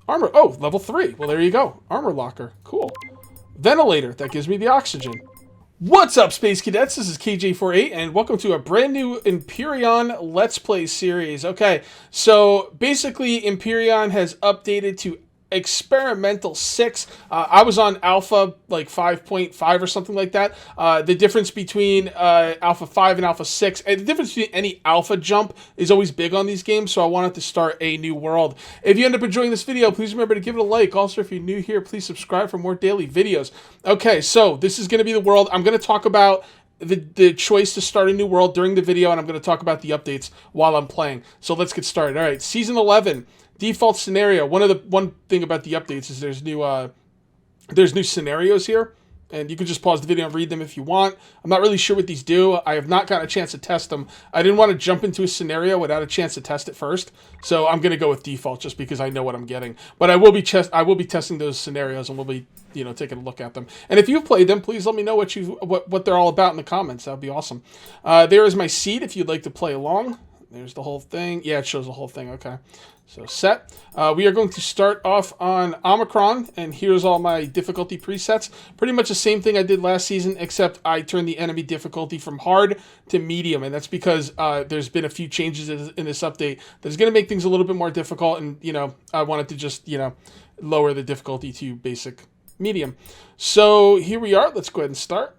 Armor. Oh, level 3. Well, there you go. Armor locker. Cool. Ventilator. That gives me the oxygen. What's up, Space Cadets? This is KJ48, and welcome to a brand new Empyrion Let's Play series. Okay, so basically, Empyrion has updated to Experimental 6. I was on Alpha, like 5.5 or something like that. The difference between Alpha 5 and Alpha 6, and the difference between any Alpha jump is always big on these games, so I wanted to start a new world. If you end up enjoying this video, please remember to give it a like. Also, if you're new here, please subscribe for more daily videos. Okay, so this is going to be the world. I'm going to talk about the choice to start a new world during the video, and I'm going to talk about the updates while I'm playing. So let's get started. All right, Season 11. Default scenario. One thing about the updates is there's new scenarios here, and you can just pause the video and read them if you want. I'm not really sure what these do. I have not gotten a chance to test them. I didn't want to jump into a scenario without a chance to test it first, so I'm going to go with default just because I know what I'm getting. But I will be testing those scenarios, and we'll be taking a look at them. And if you've played them, please let me know what they're all about in the comments. That would be awesome. There is my seed if you'd like to play along. There's the whole thing. Yeah, it shows the whole thing. Okay. So set. We are going to start off on Omicron, and here's all my difficulty presets. Pretty much the same thing I did last season, except I turned the enemy difficulty from hard to medium, and that's because there's been a few changes in this update that's going to make things a little bit more difficult, and, I wanted to just, lower the difficulty to basic medium. So here we are. Let's go ahead and start.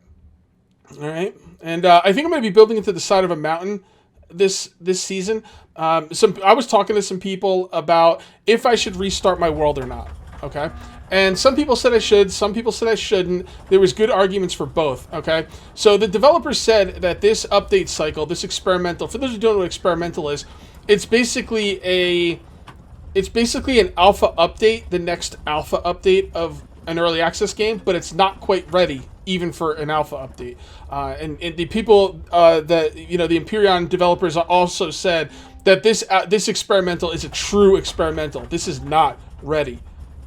All right. And I think I'm going to be building into the side of a mountain this season. I was talking to some people about if I should restart my world or not. Okay, and some people said I should, some people said I shouldn't. There was good arguments for both. Okay, so the developers said that this update cycle, this experimental, for those who don't know what experimental is, it's basically an alpha update, the next alpha update of an early access game, but it's not quite ready even for an alpha update. And the people the Empyrion developers also said that this experimental is a true experimental. This is not ready.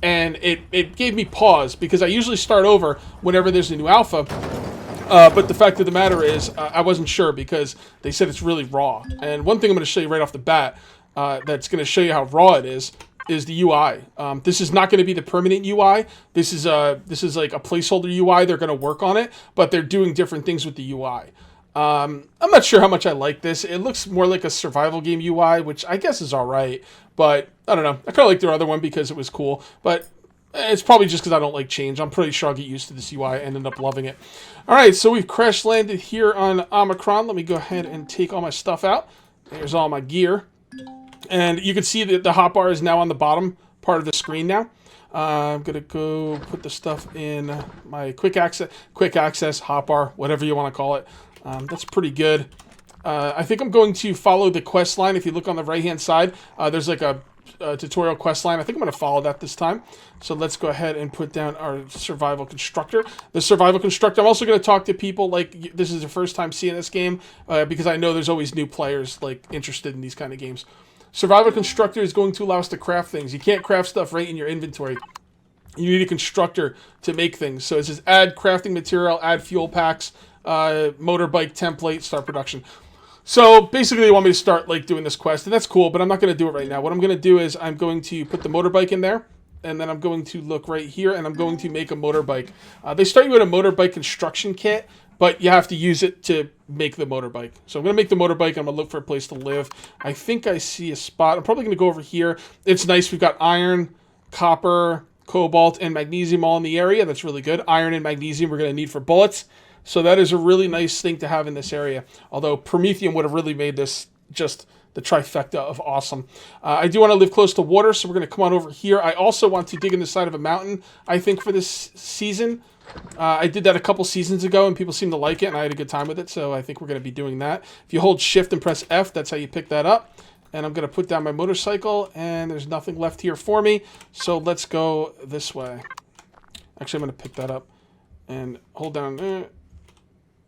And it gave me pause because I usually start over whenever there's a new alpha. But the fact of the matter is I wasn't sure because they said it's really raw. And one thing I'm going to show you right off the bat that's going to show you how raw it is the UI. This is not going to be the permanent UI. This is like a placeholder UI. They're going to work on it, but they're doing different things with the UI. I'm not sure how much I like this. It looks more like a survival game UI, which I guess is all right, but I don't know. I kind of like their other one because it was cool, but it's probably just because I don't like change. I'm pretty sure I'll get used to this UI and end up loving it. All right, so we've crash landed here on Omicron. Let me go ahead and take all my stuff out. There's all my gear. And you can see that the hotbar is now on the bottom part of the screen now. I'm going to go put the stuff in my quick access hotbar, whatever you want to call it. That's pretty good. I think I'm going to follow the quest line. If you look on the right-hand side, there's like a tutorial quest line. I think I'm going to follow that this time. So let's go ahead and put down our survival constructor. The survival constructor, I'm also going to talk to people like this is their first time seeing this game because I know there's always new players like interested in these kind of games. Survival constructor is going to allow us to craft things. You can't craft stuff right in your inventory. You need a constructor to make things. So it says add crafting material, add fuel packs, motorbike template, start production. So basically they want me to start like doing this quest, and that's cool, but I'm not going to do it right now. What I'm going to do is I'm going to put the motorbike in there, and then I'm going to look right here, and I'm going to make a motorbike. They start you with a motorbike construction kit, but you have to use it to make the motorbike. So I'm going to make the motorbike. I'm going to look for a place to live. I think I see a spot. I'm probably going to go over here. It's nice. We've got iron, copper, cobalt, and magnesium all in the area. That's really good. Iron and magnesium we're going to need for bullets. So that is a really nice thing to have in this area. Although Promethium would have really made this just the trifecta of awesome. I do want to live close to water, so we're going to come on over here. I also want to dig in the side of a mountain, I think, for this season. I did that a couple seasons ago, and people seem to like it, and I had a good time with it, so I think we're going to be doing that. If you hold Shift and press F, that's how you pick that up. And I'm going to put down my motorcycle, and there's nothing left here for me, so let's go this way. Actually, I'm going to pick that up and hold down.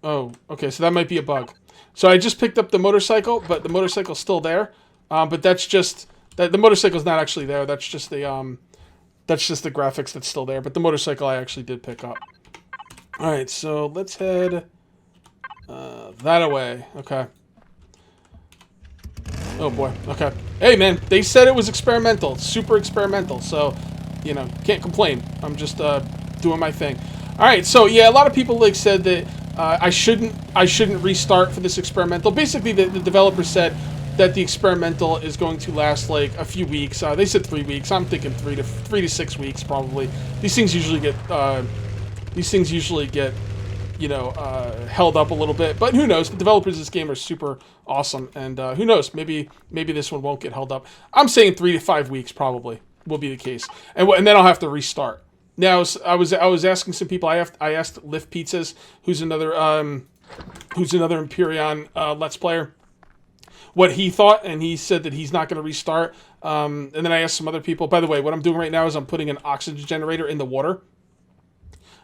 Oh, okay, so that might be a bug. So I just picked up the motorcycle, but the motorcycle's still there. But that's just... the motorcycle's not actually there. That's just the graphics that's still there. But the motorcycle I actually did pick up. Alright, so let's head that away. Okay. Oh boy. Okay. Hey man, they said it was experimental, super experimental. So, you know, can't complain. I'm just doing my thing. All right. So yeah, a lot of people like said that I shouldn't restart for this experimental. Basically, the developer said that the experimental is going to last like a few weeks. They said 3 weeks. I'm thinking 3 to 6 weeks probably. These things usually get you know, held up a little bit, but who knows? The developers of this game are super awesome, and who knows? Maybe this one won't get held up. I'm saying 3 to 5 weeks probably will be the case, and then I'll have to restart. Now, I was asking some people. I asked Lift Pizzas, who's another Empyrion Let's Player, what he thought, and he said that he's not going to restart. And then I asked some other people. By the way, what I'm doing right now is I'm putting an oxygen generator in the water.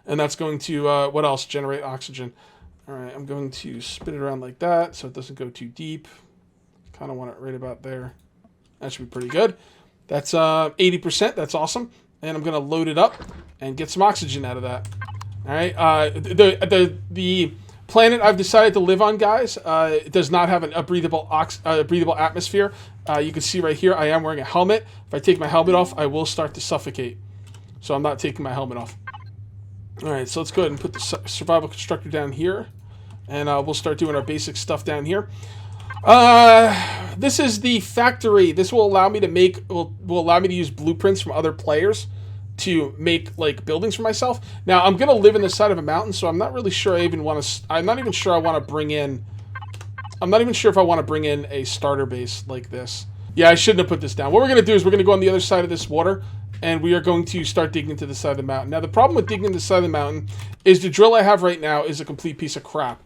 And that's going to, what else? Generate oxygen. All right, I'm going to spin it around like that so it doesn't go too deep. Kind of want it right about there. That should be pretty good. That's 80%. That's awesome. And I'm going to load it up and get some oxygen out of that. All right. The planet I've decided to live on, guys, it does not have a breathable atmosphere. You can see right here I am wearing a helmet. If I take my helmet off, I will start to suffocate. So I'm not taking my helmet off. All right, so let's go ahead and put the survival constructor down here, and we'll start doing our basic stuff down here. This is the factory. This will allow me to make will allow me to use blueprints from other players to make like buildings for myself. Now I'm gonna live in the side of a mountain, so I'm not really sure I even want to. I'm not even sure I want to bring in. I'm not even sure if I want to bring in a starter base like this. Yeah, I shouldn't have put this down. What we're gonna do is we're gonna go on the other side of this water. And we are going to start digging to the side of the mountain. Now, the problem with digging to the side of the mountain is the drill I have right now is a complete piece of crap.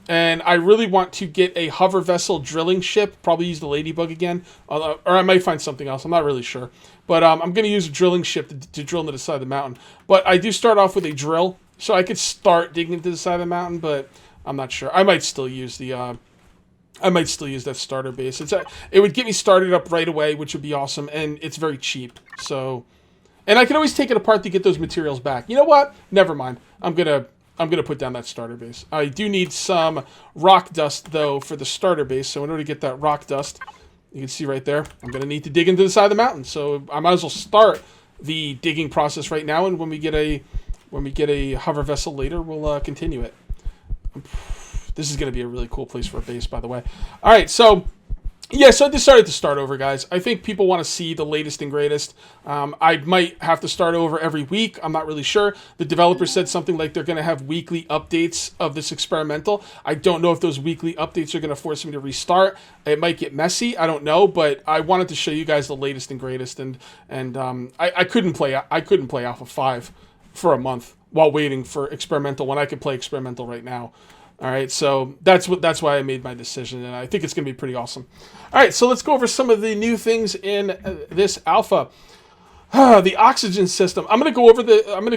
And I really want to get a hover vessel drilling ship, probably use the Ladybug again, or I might find something else. I'm not really sure. But I'm going to use a drilling ship to drill into the side of the mountain. But I do start off with a drill, so I could start digging into the side of the mountain, but I'm not sure. I might still use the... I might still use that starter base. It would get me started up right away, which would be awesome, and it's very cheap. So... And I can always take it apart to get those materials back. You know what? Never mind. I'm gonna put down that starter base. I do need some rock dust though for the starter base. So in order to get that rock dust, you can see right there, I'm gonna need to dig into the side of the mountain. So I might as well start the digging process right now. And when we get a hover vessel later, we'll continue it. This is gonna be a really cool place for a base, by the way. All right, so. Yeah, so I decided to start over, guys. I think people want to see the latest and greatest. I might have to start over every week. I'm not really sure. The developer said something like they're going to have weekly updates of this experimental. I don't know if those weekly updates are going to force me to restart. It might get messy. I don't know, but I wanted to show you guys the latest and greatest. And I couldn't play Alpha 5 for a month while waiting for experimental when I could play experimental right now. All right, so that's why I made my decision, and I think it's going to be pretty awesome. All right, so let's go over some of the new things in this alpha. The oxygen system. I'm going to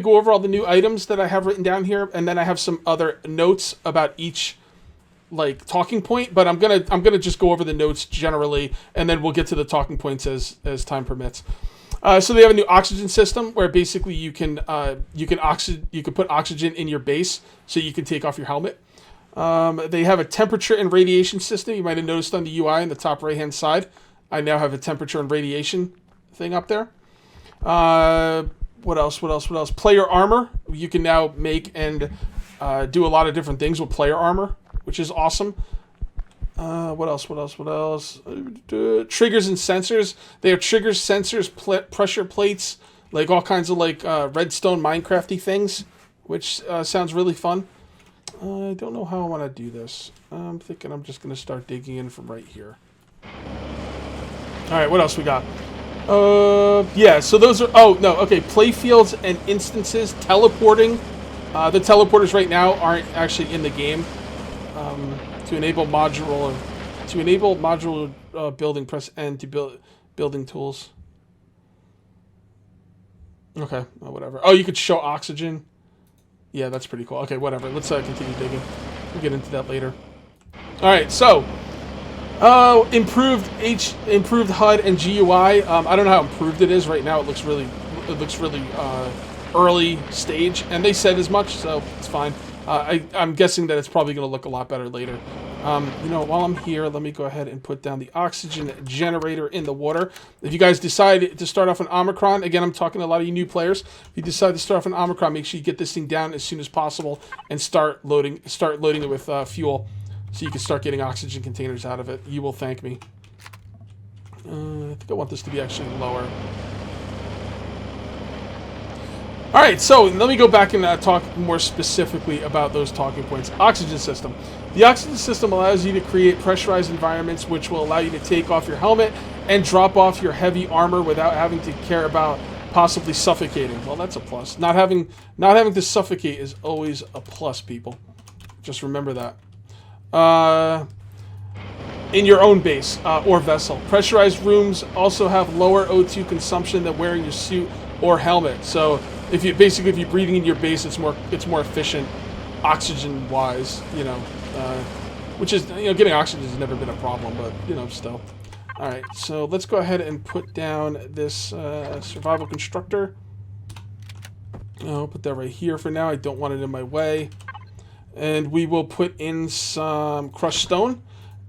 go over all the new items that I have written down here, and then I have some other notes about each like talking point. But I'm gonna just go over the notes generally, and then we'll get to the talking points as time permits. So they have a new oxygen system where basically you can put oxygen in your base, so you can take off your helmet. They have a temperature and radiation system. You might have noticed on the UI in the top right-hand side, I now have a temperature and radiation thing up there. What else? Player armor. You can now make and do a lot of different things with player armor, which is awesome. What else? Triggers and sensors. They have triggers, sensors, pressure plates, like all kinds of like redstone Minecrafty things, which sounds really fun. I don't know how I want to do this. I'm thinking I'm just going to start digging in from right here. Alright, what else we got? Yeah, so those are... Oh, no, okay. Playfields and instances. Teleporting. The teleporters right now aren't actually in the game. To enable modular building, press N to build building tools. Okay, whatever. Oh, you could show oxygen. Yeah, that's pretty cool. Okay, whatever. Let's continue digging. We'll get into that later. All right, so improved HUD and GUI. I don't know how improved it is right now. It looks really early stage, and they said as much, so it's fine. I'm guessing that it's probably going to look a lot better later. You know, while I'm here, let me go ahead and put down the oxygen generator in the water. If you guys decide to start off on Omicron, again, I'm talking to a lot of you new players. If you decide to start off on Omicron, make sure you get this thing down as soon as possible and start loading it with fuel, so you can start getting oxygen containers out of it. You will thank me. I think I want this to be actually lower. All right, so let me go back and talk more specifically about those talking points. Oxygen system. The oxygen system allows you to create pressurized environments, which will allow you to take off your helmet and drop off your heavy armor without having to care about possibly suffocating. Well, that's a plus. Not having to suffocate is always a plus, people. Just remember that. In your own base or vessel. Pressurized rooms also have lower O2 consumption than wearing your suit or helmet. So if you're breathing in your base, it's more efficient, oxygen wise. You know, which is, you know, getting oxygen has never been a problem, but you know, still. All right, so let's go ahead and put down this survival constructor. I'll put that right here for now. I don't want it in my way. And we will put in some crushed stone.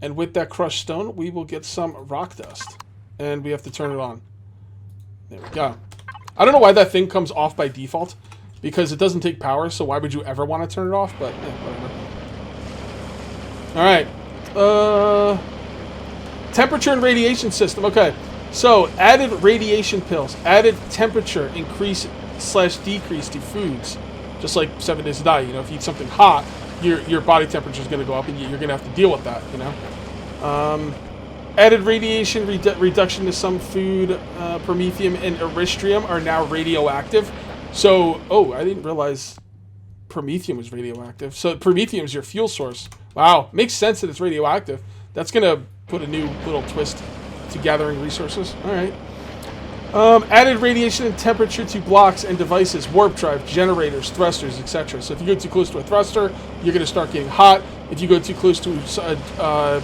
And with that crushed stone, we will get some rock dust. And we have to turn it on. There we go. I don't know why that thing comes off by default, because it doesn't take power, so why would you ever want to turn it off? But, whatever. Alright. Temperature and radiation system. Okay. So, added radiation pills. Added temperature increase/decrease to foods. Just like 7 Days to Die. You know, if you eat something hot, your body temperature is going to go up, and you're going to have to deal with that, you know. Added radiation reduction to some food. Promethium and eristrium are now radioactive. So, oh, I didn't realize promethium was radioactive. So promethium is your fuel source. Wow, makes sense that it's radioactive. That's going to put a new little twist to gathering resources. All right. Added radiation and temperature to blocks and devices, warp drive, generators, thrusters, etc. So if you go too close to a thruster, you're going to start getting hot. If you go too close to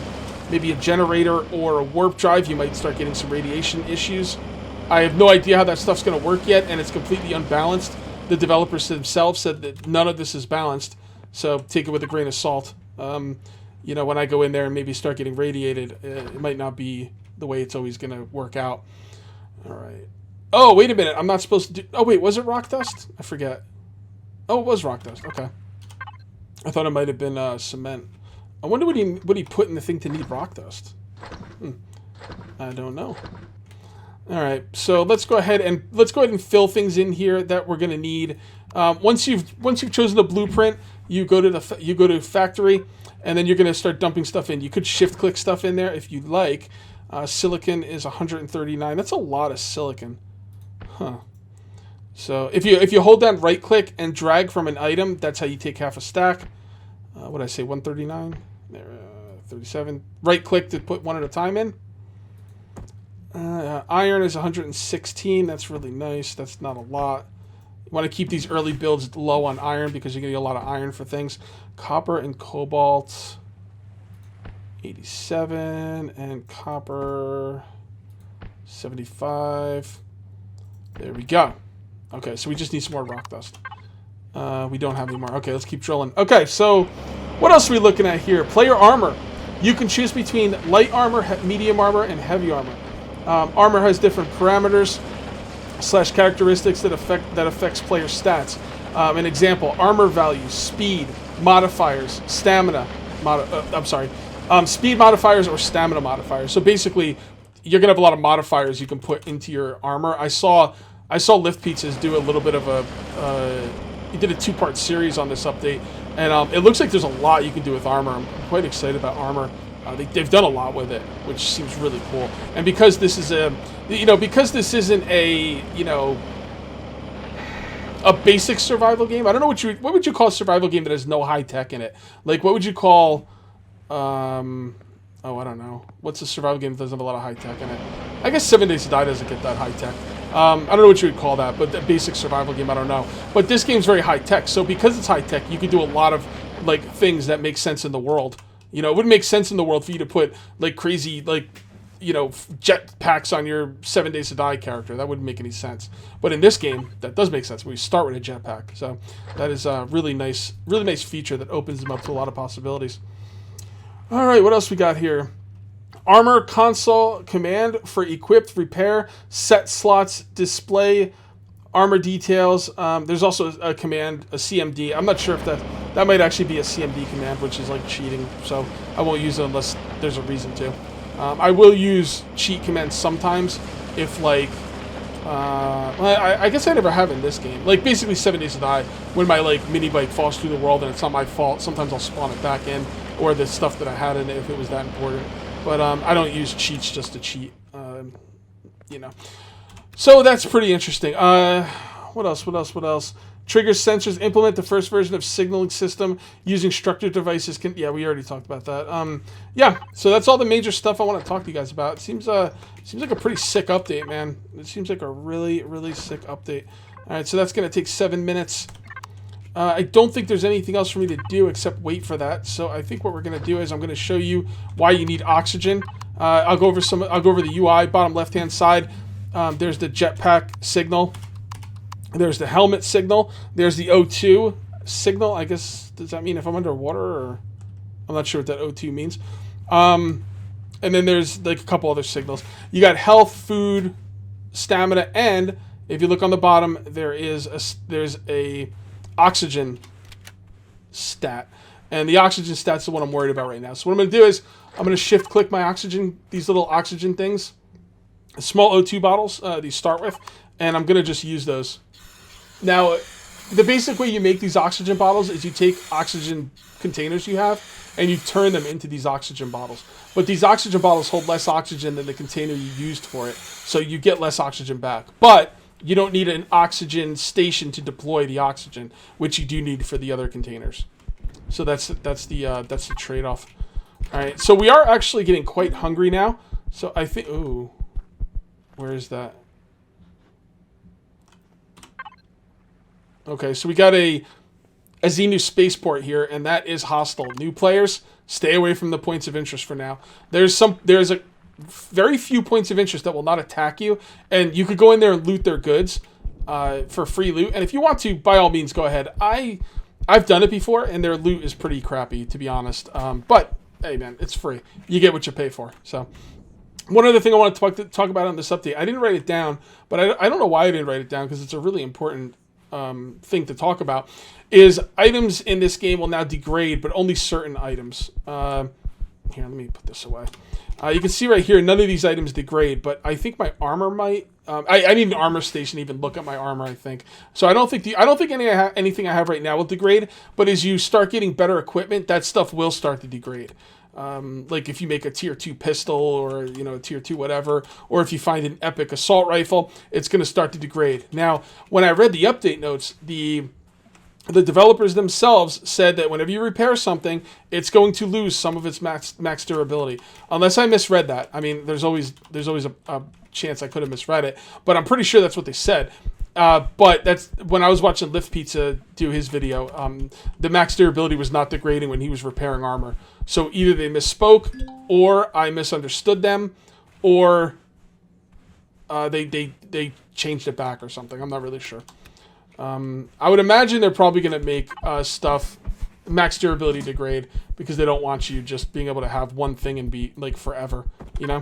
maybe a generator or a warp drive, you might start getting some radiation issues. I have no idea how that stuff's going to work yet, and it's completely unbalanced. The developers themselves said that none of this is balanced, so take it with a grain of salt. You know, when I go in there and maybe start getting radiated, it might not be the way it's always going to work out. All right. Oh, wait a minute. I'm not supposed to do... Oh, wait. Was it rock dust? I forget. Oh, it was rock dust. Okay. I thought it might have been cement. I wonder what he put in the thing to need rock dust. I don't know. All right. So let's go ahead and fill things in here that we're going to need. Once you've chosen a blueprint, you go to factory, and then you're going to start dumping stuff in. You could shift click stuff in there if you'd like. Silicon is 139. That's a lot of silicon. Huh. So if you hold down right click and drag from an item, that's how you take half a stack. What did I say? 139? There, 37. Right click to put one at a time in. Iron is 116. That's really nice. That's not a lot. You want to keep these early builds low on iron because you're going to get a lot of iron for things. Copper and cobalt, 87, and copper, 75. There we go. Okay, so we just need some more rock dust. We don't have any more. Okay, let's keep drilling. Okay, so what else are we looking at here? Player armor. You can choose between light armor, medium armor, and heavy armor. Armor has different parameters / characteristics that affects player stats. An example: armor values, speed, modifiers, stamina. Speed modifiers or stamina modifiers. So basically, you're gonna have a lot of modifiers you can put into your armor. I saw Lift Pizzas do a little bit of he did a 2-part series on this update, and it looks like there's a lot you can do with armor. I'm quite excited about armor. They've done a lot with it, which seems really cool. And because this is because this isn't a basic survival game. I don't know what would you call a survival game that has no high tech in it? Like, what would you call? I don't know. What's a survival game that doesn't have a lot of high tech in it? I guess 7 Days to Die doesn't get that high tech. I don't know what you would call that, but the basic survival game, I don't know. But this game's very high tech, so because it's high tech, you can do a lot of like things that make sense in the world. You know, it wouldn't make sense in the world for you to put like crazy jet packs on your 7 Days to Die character. That wouldn't make any sense. But in this game, that does make sense. We start with a jetpack, so that is a really nice feature that opens them up to a lot of possibilities. All right, what else we got here? Armor console command for equipped, repair, set slots, display, armor details. There's also a command, a CMD. I'm not sure if that might actually be a CMD command, which is like cheating. So I won't use it unless there's a reason to. I will use cheat commands sometimes if like, I guess I never have in this game. Like basically 7 Days to Die, when my like mini bike falls through the world and it's not my fault, sometimes I'll spawn it back in, or the stuff that I had in it if it was that important. But I don't use cheats just to cheat, you know. So that's pretty interesting. What else? Trigger sensors implement the first version of signaling system using structured devices. Yeah, we already talked about that. Yeah, so that's all the major stuff I want to talk to you guys about. It seems like a pretty sick update, man. It seems like a really, really sick update. All right, so that's going to take 7 minutes. I don't think there's anything else for me to do except wait for that. So I think what we're going to do is I'm going to show you why you need oxygen. I'll go over the UI, bottom left-hand side. There's the jetpack signal. There's the helmet signal. There's the O2 signal. I guess, does that mean if I'm underwater, or I'm not sure what that O2 means. And then there's like a couple other signals. You got health, food, stamina, and if you look on the bottom, there's a oxygen stat, and the oxygen stat's the one I'm worried about right now. So what I'm going to do is I'm going to shift click my oxygen, these little oxygen things, small O2 bottles, these start with, and I'm going to just use those. Now, the basic way you make these oxygen bottles is you take oxygen containers you have and you turn them into these oxygen bottles. But these oxygen bottles hold less oxygen than the container you used for it, so you get less oxygen back. But you don't need an oxygen station to deploy the oxygen, which you do need for the other containers. So that's the trade-off. All right, so we are actually getting quite hungry now. So I think, ooh, where is that? Okay, so we got a Xenu spaceport here, and that is hostile. New players, stay away from the points of interest for now. There's a very few points of interest that will not attack you, and you could go in there and loot their goods for free loot. And if you want to, by all means, go ahead. I've done it before, and their loot is pretty crappy, to be honest. But hey, man, it's free. You get what you pay for. So one other thing I want to talk about on this update, I didn't write it down, but I don't know why I didn't write it down, because it's a really important thing to talk about, is items in this game will now degrade, but only certain items. Here, let me put this away. You can see right here, none of these items degrade, but I think my armor might. I need an armor station to even look at my armor, I think. So I don't think anything I have right now will degrade. But as you start getting better equipment, that stuff will start to degrade. Like if you make a tier 2 pistol, or a tier 2 whatever, or if you find an epic assault rifle, it's going to start to degrade. Now, when I read the update notes, the developers themselves said that whenever you repair something, it's going to lose some of its max durability. Unless I misread that. I mean, there's always a chance I could have misread it, but I'm pretty sure that's what they said. But that's when I was watching Lift Pizza do his video. The max durability was not degrading when he was repairing armor. So either they misspoke, or I misunderstood them, or they changed it back or something. I'm not really sure. I would imagine they're probably going to make stuff max durability degrade, because they don't want you just being able to have one thing and be like forever, All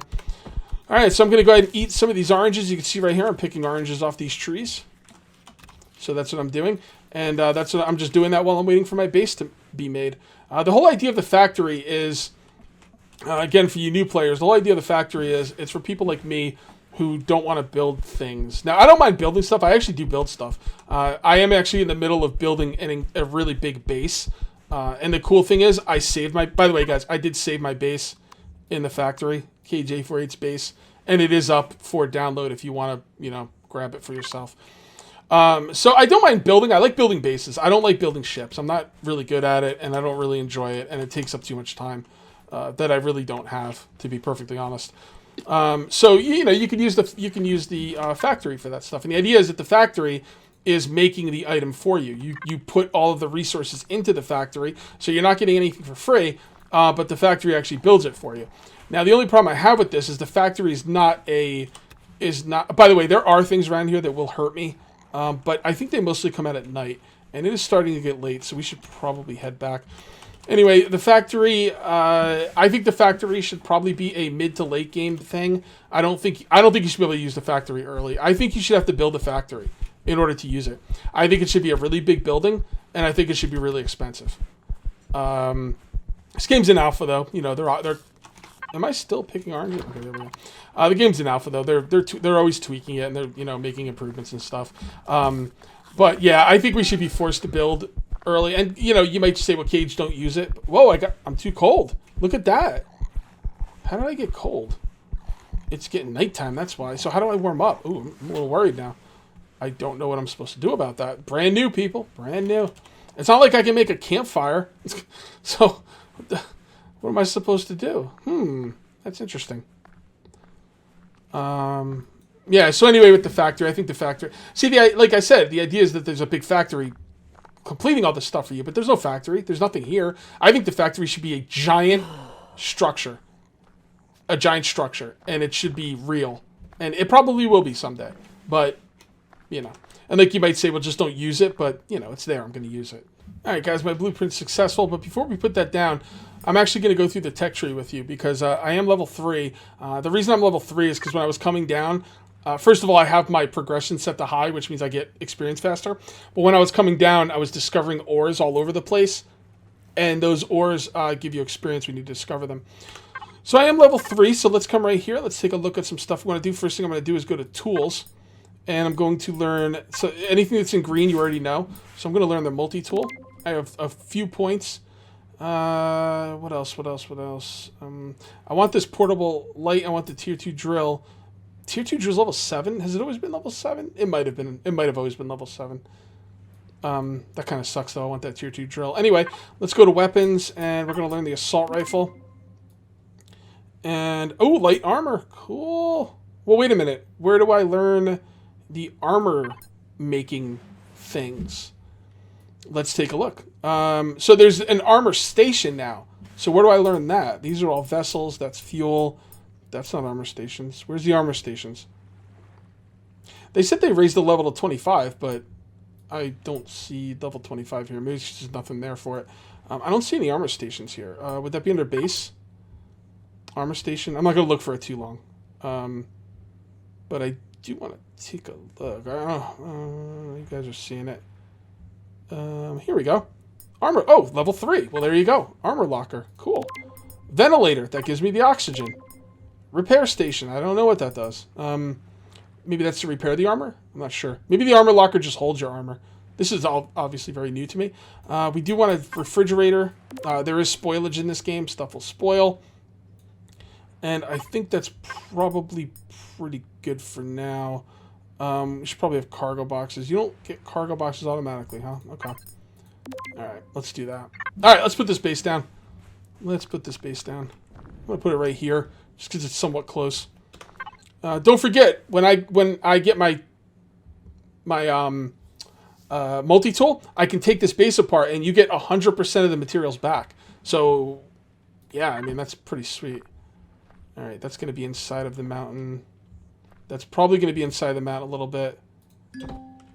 right, so I'm going to go ahead and eat some of these oranges. You can see right here, I'm picking oranges off these trees. So that's what I'm doing. And I'm just doing that while I'm waiting for my base to be made. The whole idea of the factory is, again, for you new players, the whole idea of the factory is it's for people like me who don't want to build things. Now, I don't mind building stuff. I actually do build stuff. I am actually in the middle of building a really big base. And the cool thing is, I saved my... By the way, guys, I did save my base in the factory, KJ48's base. And it is up for download if you want to, grab it for yourself. So I don't mind building. I like building bases. I don't like building ships. I'm not really good at it, and I don't really enjoy it. And it takes up too much time that I really don't have, to be perfectly honest. So you can use the factory for that stuff, and the idea is that the factory is making the item for you. You put all of the resources into the factory, so you're not getting anything for free, but the factory actually builds it for you. Now, the only problem I have with this is the factory is not. By the way, there are things around here that will hurt me, but I think they mostly come out at night, and it is starting to get late, so we should probably head back. Anyway, the factory. I think the factory should probably be a mid to late game thing. I don't think you should be able to use the factory early. I think you should have to build a factory in order to use it. I think it should be a really big building, and I think it should be really expensive. This game's in alpha though. You know, they're. Am I still picking orange? Okay, there we go. The game's in alpha though. They're always tweaking it and they're making improvements and stuff. But yeah, I think we should be forced to build early. And you might say, well, Cage, don't use it. Whoa, I'm too cold. Look at that. How did I get cold? It's getting nighttime. That's why. So how do I warm up? Ooh, I'm a little worried now. I don't know what I'm supposed to do about that. Brand new, people. Brand new. It's not like I can make a campfire. So what am I supposed to do? That's interesting. Yeah, so anyway, with the factory, I think the factory... See, like I said, the idea is that there's a big factory completing all this stuff for you, but there's no factory. There's nothing here. I think the factory should be a giant structure. A giant structure. And it should be real. And it probably will be someday. But, And like you might say, well, just don't use it, but, it's there. I'm going to use it. All right, guys, my blueprint's successful, but before we put that down, I'm actually going to go through the tech tree with you because I am level 3. The reason I'm level 3 is because when I was coming down, first of all, I have my progression set to high, which means I get experience faster. But when I was coming down, I was discovering ores all over the place, and those ores give you experience when you discover them. So I am level 3, so let's come right here. Let's take a look at some stuff we want to do. First thing I'm going to do is go to Tools, and I'm going to learn... So anything that's in green, you already know. So I'm going to learn the multi-tool. I have a few points. What else? I want this portable light. I want the tier 2 drill. Tier 2 drill is level 7. Has it always been level 7? It might have been. It might have always been level 7. That kind of sucks though. I want that tier 2 drill. Anyway, let's go to weapons and we're going to learn the assault rifle. And oh, light armor. Cool. Well, wait a minute. Where do I learn the armor making things? Let's take a look. So there's an armor station now. So where do I learn that? These are all vessels. That's fuel. That's not armor stations. Where's the armor stations? They said they raised the level to 25, but I don't see level 25 here. Maybe there's just nothing there for it. I don't see any armor stations here. Would that be under base? Armor station? I'm not going to look for it too long. But I do want to take a look. You guys are seeing it. Here we go. Armor. Oh, level 3. Well, there you go. Armor locker. Cool. Ventilator. That gives me the oxygen. Repair station. I don't know what that does. Maybe that's to repair the armor? I'm not sure. Maybe the armor locker just holds your armor. This is all obviously very new to me. We do want a refrigerator. There is spoilage in this game. Stuff will spoil. And I think that's probably pretty good for now. We should probably have cargo boxes. You don't get cargo boxes automatically, huh? Okay. Alright, let's do that. Alright, let's put this base down. I'm going to put it right here, just because it's somewhat close. Don't forget, when I get my multi-tool, I can take this base apart, and you get 100% of the materials back. So, yeah, I mean, that's pretty sweet. Alright, that's going to be inside of the mountain. That's probably going to be inside the mountain a little bit.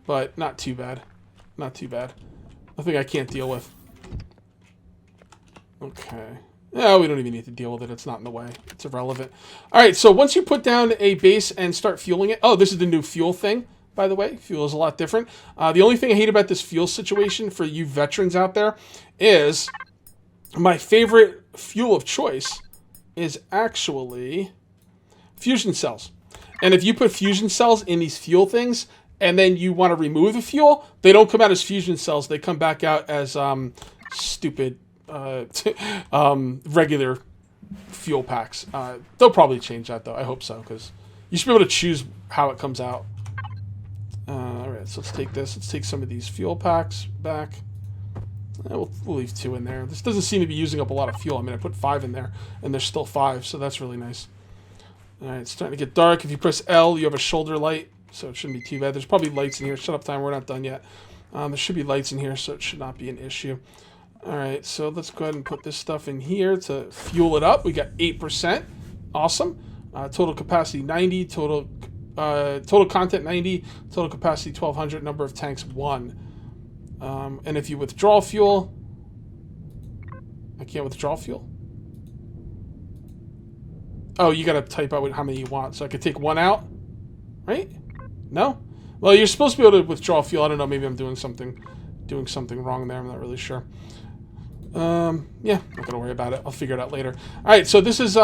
But not too bad. Not too bad. Nothing I can't deal with. Okay. Yeah, we don't even need to deal with it. It's not in the way. It's irrelevant. Alright, so once you put down a base and start fueling it... Oh, this is the new fuel thing, by the way. Fuel is a lot different. The only thing I hate about this fuel situation for you veterans out there is my favorite fuel of choice is actually fusion cells. And if you put fusion cells in these fuel things, and then you want to remove the fuel, they don't come out as fusion cells. They come back out as stupid regular fuel packs. They'll probably change that, though. I hope so, because you should be able to choose how it comes out. Alright, so let's take this. Let's take some of these fuel packs back. We'll leave 2 in there. This doesn't seem to be using up a lot of fuel. I mean, I put 5 in there, and there's still 5, so that's really nice. Alright, it's starting to get dark. If you press L, you have a shoulder light, so it shouldn't be too bad. There's probably lights in here. Shut up, time. We're not done yet. There should be lights in here, so it should not be an issue. Alright, so let's go ahead and put this stuff in here to fuel it up. We got 8%. Awesome. Total capacity 90. Total content 90. Total capacity 1200. Number of tanks 1. And if you withdraw fuel, I can't withdraw fuel? Oh, you gotta type out how many you want. So I could take one out, right? No? Well, you're supposed to be able to withdraw fuel. I don't know. Maybe I'm doing something wrong there. I'm not really sure. Yeah, not gonna worry about it. I'll figure it out later. All right, so this is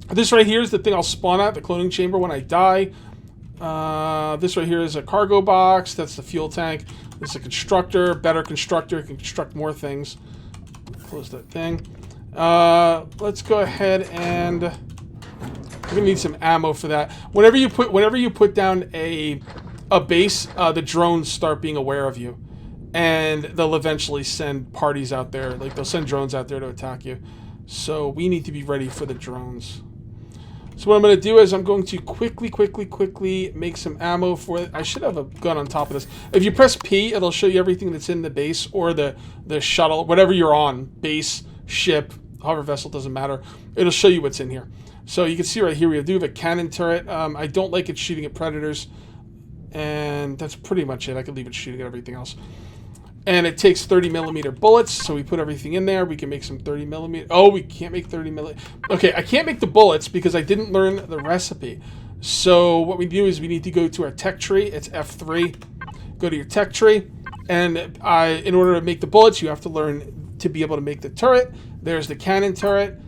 this right here is the thing I'll spawn at, the cloning chamber when I die. This right here is a cargo box. That's the fuel tank. This is a constructor, better constructor. Can construct more things. Close that thing. Let's go ahead and we're gonna need some ammo for that. Whenever you put down a base, the drones start being aware of you, and they'll eventually send parties out there. Like they'll send drones out there to attack you. So we need to be ready for the drones. So what I'm going to do is I'm going to quickly make some ammo for it. I should have a gun on top of this. If you press P, it'll show you everything that's in the base or the shuttle, whatever you're on. Base, ship, hover vessel, doesn't matter. It'll show you what's in here. So you can see right here we do have a cannon turret. I don't like it shooting at predators. And that's pretty much it. I could leave it shooting at everything else. And it takes 30mm bullets, so we put everything in there. We can make some 30mm. Oh, we can't make 30mm. Okay, I can't make the bullets because I didn't learn the recipe. So what we do is we need to go to our tech tree. It's F3. Go to your tech tree. And in order to make the bullets, you have to learn to be able to make the turret. There's the cannon turret.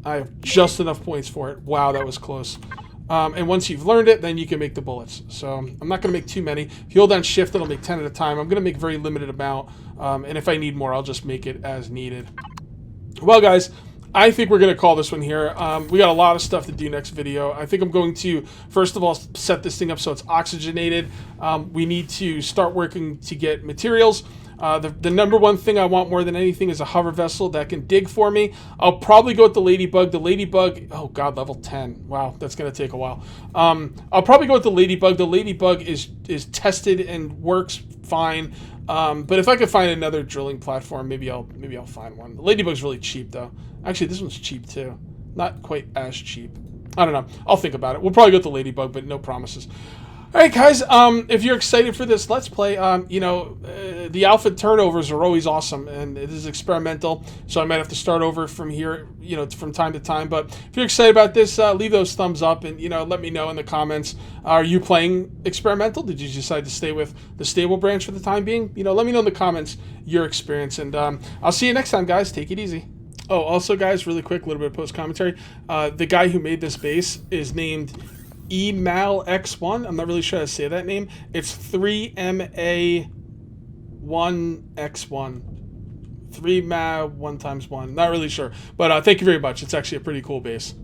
I have just enough points for it. Wow, that was close. And once you've learned it, then you can make the bullets. So I'm not going to make too many. If you hold down shift, it'll make 10 at a time. I'm going to make very limited amount. And if I need more, I'll just make it as needed. Well, guys, I think we're going to call this one here. We got a lot of stuff to do next video. I think I'm going to, first of all, set this thing up so it's oxygenated. We need to start working to get materials. The number one thing I want more than anything is a hover vessel that can dig for me. I'll probably go with the Ladybug. The Ladybug, oh god, level 10. Wow, that's going to take a while. I'll probably go with the Ladybug. The Ladybug is tested and works fine. But if I could find another drilling platform, maybe I'll find one. The Ladybug's really cheap though. Actually, this one's cheap too. Not quite as cheap. I don't know. I'll think about it. We'll probably go with the Ladybug, but no promises. Alright guys, if you're excited for this Let's Play, the alpha turnovers are always awesome, and it is experimental, so I might have to start over from here, from time to time, but if you're excited about this, leave those thumbs up, and, let me know in the comments, are you playing experimental? Did you decide to stay with the stable branch for the time being? Let me know in the comments your experience, and I'll see you next time, guys. Take it easy. Oh, also, guys, really quick, a little bit of post-commentary. The guy who made this base is named EMAL-X1. I'm not really sure how to say that name. It's 3MA1X1. 3MA 1 times 1. Not really sure. But thank you very much. It's actually a pretty cool base.